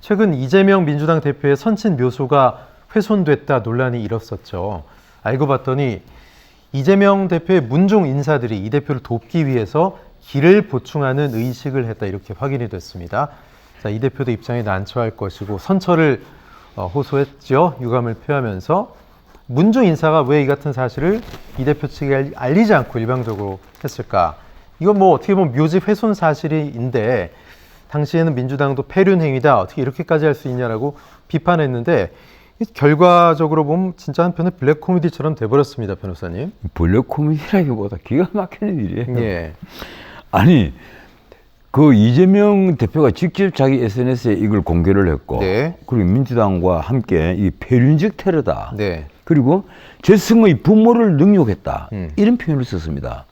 최근 이재명 민주당 대표의 선친 묘소가 훼손됐다 논란이 일었었죠. 알고 봤더니 이재명 대표의 문중 인사들이 이 대표를 돕기 위해서 길을 보충하는 의식을 했다 이렇게 확인이 됐습니다. 자, 이 대표도 입장에 난처할 것이고 선처를 호소했죠. 유감을 표하면서 문중 인사가 왜 이 같은 사실을 이 대표 측에 알리지 않고 일방적으로 했을까? 이건 뭐 어떻게 보면 묘지 훼손 사실인데 당시에는 민주당도 패륜 행위다 어떻게 이렇게까지 할 수 있냐라고 비판했는데 결과적으로 보면 진짜 한편의 블랙 코미디처럼 돼버렸습니다, 변호사님. 블랙 코미디라기보다 기가 막히는 일이에요. 예. 아니 그 이재명 대표가 직접 자기 SNS에 이걸 공개를 했고, 네. 그리고 민주당과 함께 이 패륜적 테러다. 네. 그리고 재승의 부모를 능욕했다. 이런 표현을 썼습니다.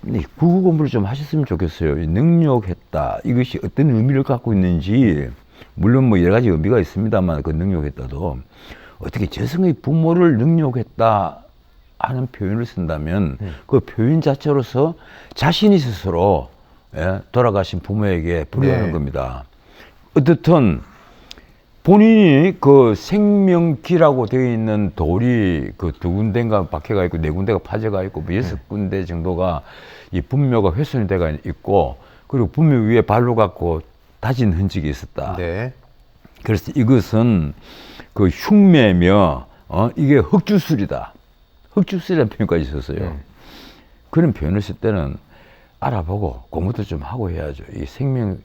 근데 국어 공부를 좀 하셨으면 좋겠어요. 능욕했다. 이것이 어떤 의미를 갖고 있는지, 물론 뭐 여러 가지 의미가 있습니다만 그 능욕했다도 어떻게 재승의 부모를 능욕했다 하는 표현을 쓴다면 그 표현 자체로서 자신이 스스로 돌아가신 부모에게 불효하는 네. 겁니다. 어떻든 본인이 그 생명기라고 되어 있는 돌이 그 2군데가 박혀가 있고 4군데가 파져가 있고 뭐 6군데 정도가 이 분묘가 훼손이 돼가 있고, 그리고 분묘 위에 발로 갖고 다진 흔적이 있었다. 네. 그래서 이것은 그 흉매며 이게 흑주술이다. 흑주술이라는 표현까지 썼어요. 그런 표현을 쓸 때는 알아보고 공부도 좀 하고 해야죠. 이 생명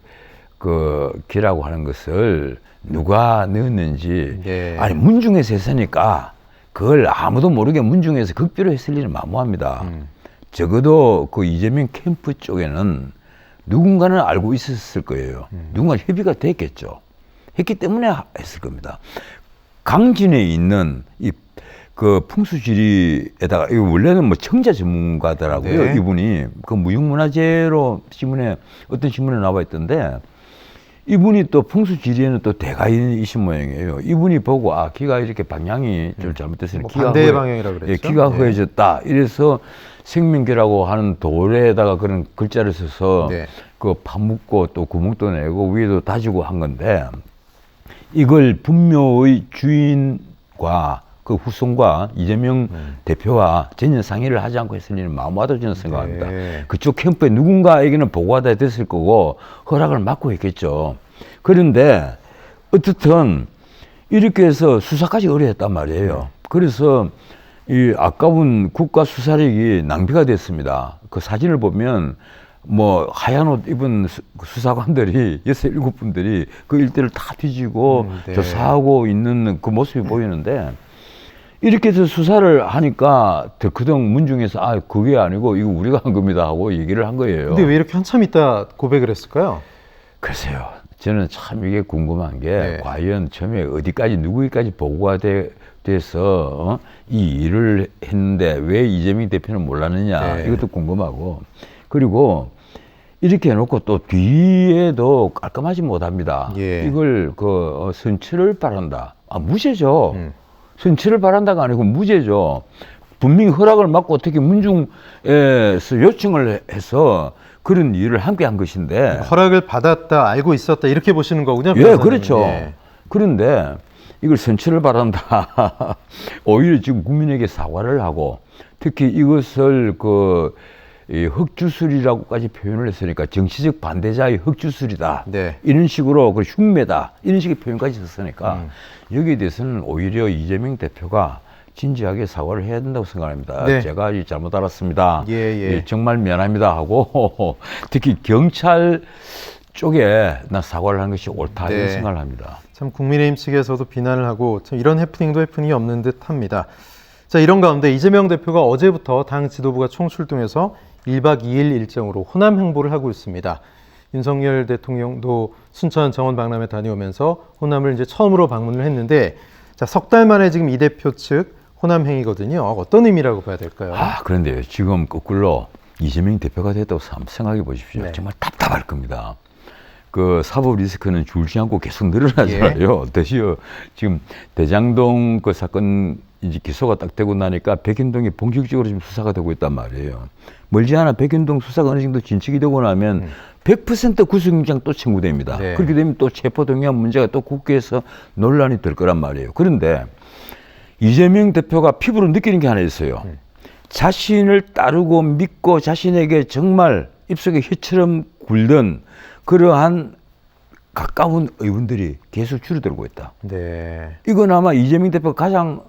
그 기라고 하는 것을 누가 넣었는지. 네. 아니 문중에서 했으니까 그걸 아무도 모르게 문중에서 극비로 했을 일은 만무합니다. 적어도 그 이재명 캠프 쪽에는 누군가는 알고 있었을 거예요. 누군가 협의가 됐겠죠. 했기 때문에 했을 겁니다. 강진에 있는 이 그 풍수지리에다가, 이거 원래는 뭐 청자 전문가더라고요. 네. 이분이 그 무형문화재로 어떤 신문에 나와 있던데, 이분이 또 풍수지리에는 또 대가이신 모양이에요. 이분이 보고 기가 이렇게 방향이 좀 잘못됐으니 뭐 반대의 방향이라고 그랬죠. 기가 네. 허해졌다. 이래서 생명기라고 하는 돌에다가 그런 글자를 써서 네. 그 파묻고 또 구멍도 내고 위에도 다지고 한 건데, 이걸 분묘의 주인과 그 후손과 이재명 대표와 전혀 상의를 하지 않고 했을 일은 마음와도 저는 생각합니다. 네. 그쪽 캠프에 누군가에게는 보고가 다 됐을 거고 허락을 받고 했겠죠. 그런데 어떻든 이렇게 해서 수사까지 의뢰했단 말이에요. 그래서 이 아까운 국가 수사력이 낭비가 됐습니다. 그 사진을 보면 뭐 하얀 옷 입은 수사관들이 6, 7분들이 그 일대를 다 뒤지고 네. 조사하고 있는 그 모습이 보이는데, 이렇게 해서 수사를 하니까 덜크덩 문중에서 그게 아니고 이거 우리가 한 겁니다 하고 얘기를 한 거예요. 근데 왜 이렇게 한참 있다 고백을 했을까요? 글쎄요. 저는 참 이게 궁금한 게, 네. 과연 처음에 어디까지 누구에까지 보고가 돼서 이 일을 했는데 왜 이재명 대표는 몰랐느냐. 네. 이것도 궁금하고, 그리고 이렇게 해놓고 또 뒤에도 깔끔하지 못합니다. 예. 이걸 선처를 바란다. 무죄죠. 선처를 바란다가 아니고 무죄죠. 분명히 허락을 받고 어떻게 문중에서 요청을 해서 그런 일을 함께 한 것인데. 허락을 받았다, 알고 있었다 이렇게 보시는 거군요. 예, 변호사님. 그렇죠. 예. 그런데 이걸 선처를 바란다. 오히려 지금 국민에게 사과를 하고, 특히 이것을 이 흑주술이라고까지 표현을 했으니까 정치적 반대자의 흑주술이다. 네. 이런 식으로 그 흉매다. 이런 식의 표현까지 썼으니까 여기에 대해서는 오히려 이재명 대표가 진지하게 사과를 해야 된다고 생각합니다. 네. 제가 잘못 알았습니다. 예. 정말 미안합니다 하고 특히 경찰 쪽에 나 사과를 하는 것이 옳다 이런 생각을 합니다. 참 국민의힘 측에서도 비난을 하고 참 이런 해프닝도 해프닝이 없는 듯 합니다. 자, 이런 가운데 이재명 대표가 어제부터 당 지도부가 총출동해서 1박 2일 일정으로 호남 행보를 하고 있습니다. 윤석열 대통령도 순천 정원 박람회 다녀오면서 호남을 이제 처음으로 방문을 했는데, 자, 석 달 만에 지금 이 대표 측 호남 행위거든요. 어떤 의미라고 봐야 될까요? 그런데요. 지금 거꾸로 이재명 대표가 됐다고 생각해 보십시오. 네. 정말 답답할 겁니다. 그 사법 리스크는 줄지 않고 계속 늘어나잖아요. 대시요 지금 대장동 그 사건 이제 기소가 딱 되고 나니까 백현동이 본격적으로 지금 수사가 되고 있단 말이에요. 멀지 않아 백현동 수사가 어느 정도 진척이 되고 나면 100% 구속영장 또 청구됩니다. 네. 그렇게 되면 또 체포동의안 문제가 또 국회에서 논란이 될 거란 말이에요. 그런데 이재명 대표가 피부로 느끼는 게 하나 있어요. 자신을 따르고 믿고 자신에게 정말 입속에 혀처럼 굴던 그러한 가까운 의원들이 계속 줄어들고 있다. 네. 이건 아마 이재명 대표가 가장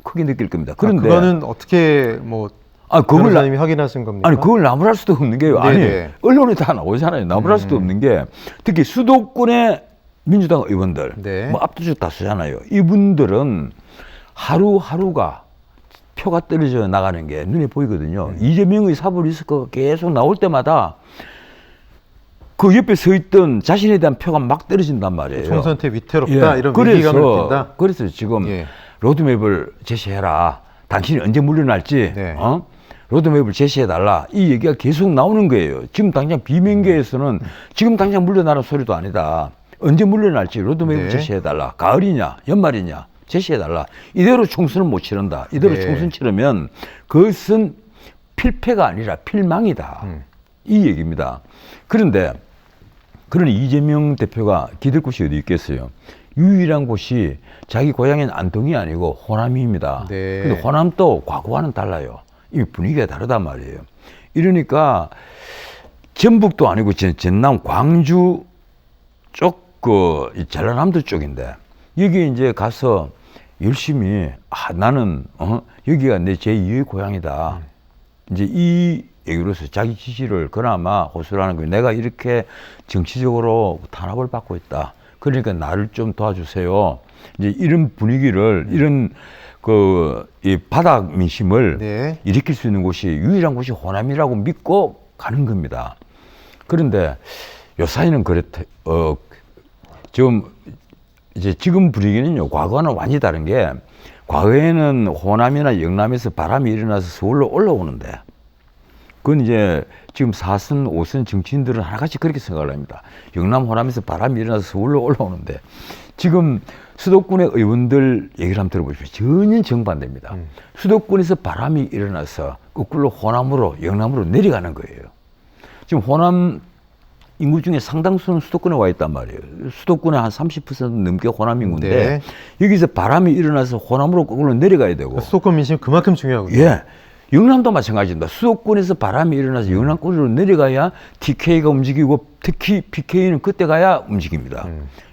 크게 느낄 겁니다. 그런데 그거는 어떻게 뭐 그걸 변호사님이 확인하신 겁니까? 아니 그걸 나무랄 수도 없는 게요. 아니 네네. 언론에 다 나오잖아요. 나무랄 수도 없는 게 특히 수도권의 민주당 의원들 네. 뭐 압도적 다수잖아요. 이분들은 하루하루가 표가 떨어져 나가는 게 눈에 보이거든요. 이재명의 사법 리스크가 계속 나올 때마다 그 옆에 서 있던 자신에 대한 표가 막 떨어진단 말이에요. 총선 때 위태롭다 예. 이런 위기감을 느낀다. 그래서 지금 예. 로드맵을 제시해라. 당신이 언제 물러날지 네. 로드맵을 제시해달라. 이 얘기가 계속 나오는 거예요. 지금 당장 비명계에서는 지금 당장 물러나는 소리도 아니다. 언제 물러날지 로드맵을 네. 제시해달라. 가을이냐 연말이냐 제시해달라. 이대로 총선을 못 치른다. 이대로 네. 총선 치르면 그것은 필패가 아니라 필망이다. 이 얘기입니다. 그런데 그런 이재명 대표가 기댈 곳이 어디 있겠어요? 유일한 곳이 자기 고향인 안동이 아니고 호남입니다. 네. 근데 호남도 과거와는 달라요. 이 분위기가 다르단 말이에요. 이러니까 전북도 아니고 전남 광주 쪽 그 전라남도 쪽인데 여기 이제 가서 열심히 나는 여기가 내 제2의 고향이다. 이제 이 얘기로서 자기 지지를 그나마 호소를 하는 거예요. 내가 이렇게 정치적으로 탄압을 받고 있다. 그러니까 나를 좀 도와주세요. 이제 이런 분위기를 이런 이 바닥 민심을 네. 일으킬 수 있는 곳이 유일한 곳이 호남이라고 믿고 가는 겁니다. 그런데 요 사이는 그렇다. 지금 분위기는요. 과거와는 완전히 다른 게 과거에는 호남이나 영남에서 바람이 일어나서 서울로 올라오는데 그건 이제 지금 4선, 5선 정치인들은 하나같이 그렇게 생각을 합니다. 영남, 호남에서 바람이 일어나서 서울로 올라오는데 지금 수도권의 의원들 얘기를 한번 들어보십시오. 전혀 정반대입니다. 수도권에서 바람이 일어나서 거꾸로 호남으로, 영남으로 내려가는 거예요. 지금 호남 인구 중에 상당수는 수도권에 와 있단 말이에요. 수도권의 한 30% 넘게 호남 인구인데 네. 여기서 바람이 일어나서 호남으로 거꾸로 내려가야 되고 수도권 민심 그만큼 중요하군요. 예. 영남도 마찬가지입니다. 수도권에서 바람이 일어나서 영남권으로 내려가야 TK가 움직이고 특히 PK는 그때 가야 움직입니다.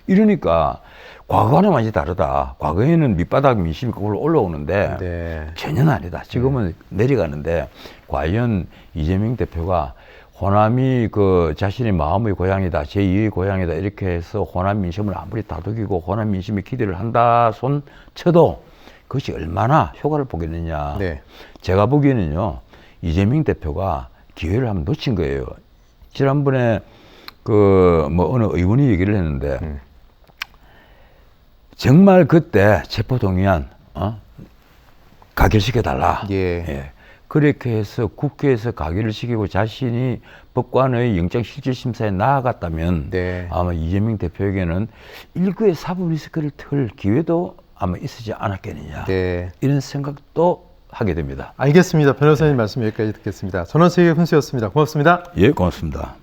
이러니까 과거와는 완전히 다르다. 과거에는 밑바닥 민심이 거꾸로 올라오는데 네. 전혀 아니다. 지금은 내려가는데 과연 이재명 대표가 호남이 그 자신의 마음의 고향이다, 제2의 고향이다 이렇게 해서 호남 민심을 아무리 다독이고 호남 민심에 기대를 한다 손 쳐도 그것이 얼마나 효과를 보겠느냐. 네. 제가 보기에는요, 이재명 대표가 기회를 한번 놓친 거예요. 지난번에 어느 의원이 얘기를 했는데, 정말 그때 체포동의안, 가결시켜달라. 예. 그렇게 해서 국회에서 가결을 시키고 자신이 법관의 영장실질심사에 나아갔다면, 네. 아마 이재명 대표에게는 일거의 사법 리스크를 털 기회도 아마 있지 않았겠느냐. 네. 이런 생각도 하게 됩니다. 알겠습니다. 변호사님 말씀 여기까지 듣겠습니다. 전원세계 훈수였습니다. 고맙습니다. 예, 고맙습니다.